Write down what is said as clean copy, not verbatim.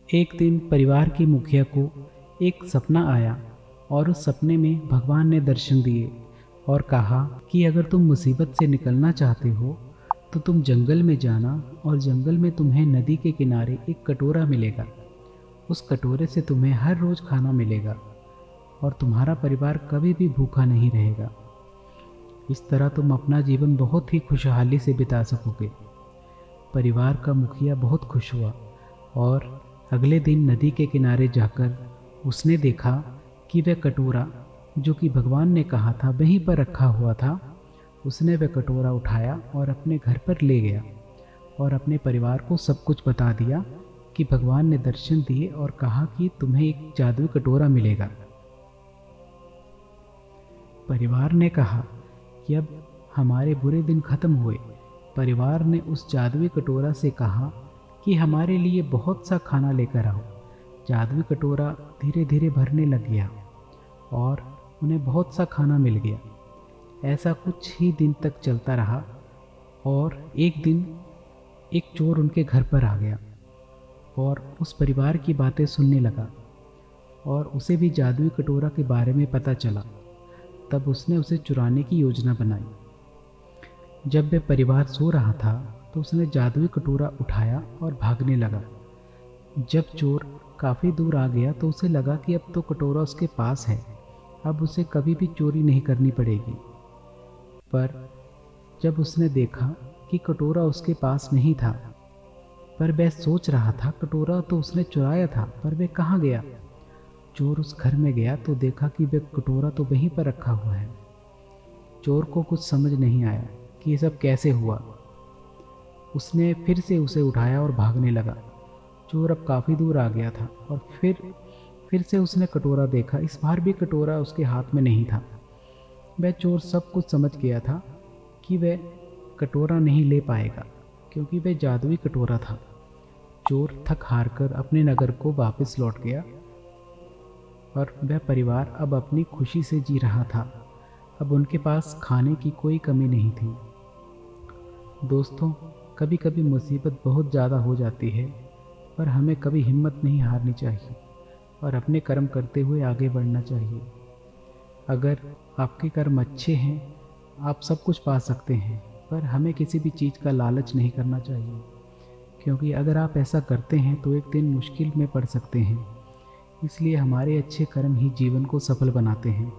एक दिन परिवार की मुखिया को एक सपना आया और उस सपने में भगवान ने दर्शन दिए और कहा कि अगर तुम मुसीबत से निकलना चाहते हो तो तुम जंगल में जाना और जंगल में तुम्हें नदी के किनारे एक कटोरा मिलेगा। उस कटोरे से तुम्हें हर रोज़ खाना मिलेगा और तुम्हारा परिवार कभी भी भूखा नहीं रहेगा। इस तरह तुम अपना जीवन बहुत ही खुशहाली से बिता सकोगे। परिवार का मुखिया बहुत खुश हुआ और अगले दिन नदी के किनारे जाकर उसने देखा कि वह कटोरा जो कि भगवान ने कहा था वहीं पर रखा हुआ था। उसने वह कटोरा उठाया और अपने घर पर ले गया और अपने परिवार को सब कुछ बता दिया कि भगवान ने दर्शन दिए और कहा कि तुम्हें एक जादुई कटोरा मिलेगा। परिवार ने कहा कि अब हमारे बुरे दिन खत्म हुए। परिवार ने उस जादुई कटोरा से कहा कि हमारे लिए बहुत सा खाना लेकर आओ। जादुई कटोरा धीरे धीरे भरने लग गया और उन्हें बहुत सा खाना मिल गया। ऐसा कुछ ही दिन तक चलता रहा और एक दिन एक चोर उनके घर पर आ गया और उस परिवार की बातें सुनने लगा और उसे भी जादुई कटोरा के बारे में पता चला। तब उसने उसे चुराने की योजना बनाई। जब वह परिवार सो रहा था तो उसने जादुई कटोरा उठाया और भागने लगा। जब चोर काफ़ी दूर आ गया तो उसे लगा कि अब तो कटोरा उसके पास है, अब उसे कभी भी चोरी नहीं करनी पड़ेगी। पर जब उसने देखा कि कटोरा उसके पास नहीं था, पर वह सोच रहा था कटोरा तो उसने चुराया था, पर वह कहाँ गया। चोर उस घर में गया तो देखा कि वह कटोरा तो वहीं पर रखा हुआ है। चोर को कुछ समझ नहीं आया कि ये सब कैसे हुआ। उसने फिर से उसे उठाया और भागने लगा। चोर अब काफ़ी दूर आ गया था और फिर से उसने कटोरा देखा। इस बार भी कटोरा उसके हाथ में नहीं था। वह चोर सब कुछ समझ गया था कि वह कटोरा नहीं ले पाएगा क्योंकि वह जादुई कटोरा था। चोर थक हार कर अपने नगर को वापस लौट गया और वह परिवार अब अपनी खुशी से जी रहा था। अब उनके पास खाने की कोई कमी नहीं थी। दोस्तों, कभी कभी मुसीबत बहुत ज़्यादा हो जाती है, पर हमें कभी हिम्मत नहीं हारनी चाहिए और अपने कर्म करते हुए आगे बढ़ना चाहिए। अगर आपके कर्म अच्छे हैं, आप सब कुछ पा सकते हैं, पर हमें किसी भी चीज़ का लालच नहीं करना चाहिए, क्योंकि अगर आप ऐसा करते हैं तो एक दिन मुश्किल में पड़ सकते हैं। इसलिए हमारे अच्छे कर्म ही जीवन को सफल बनाते हैं।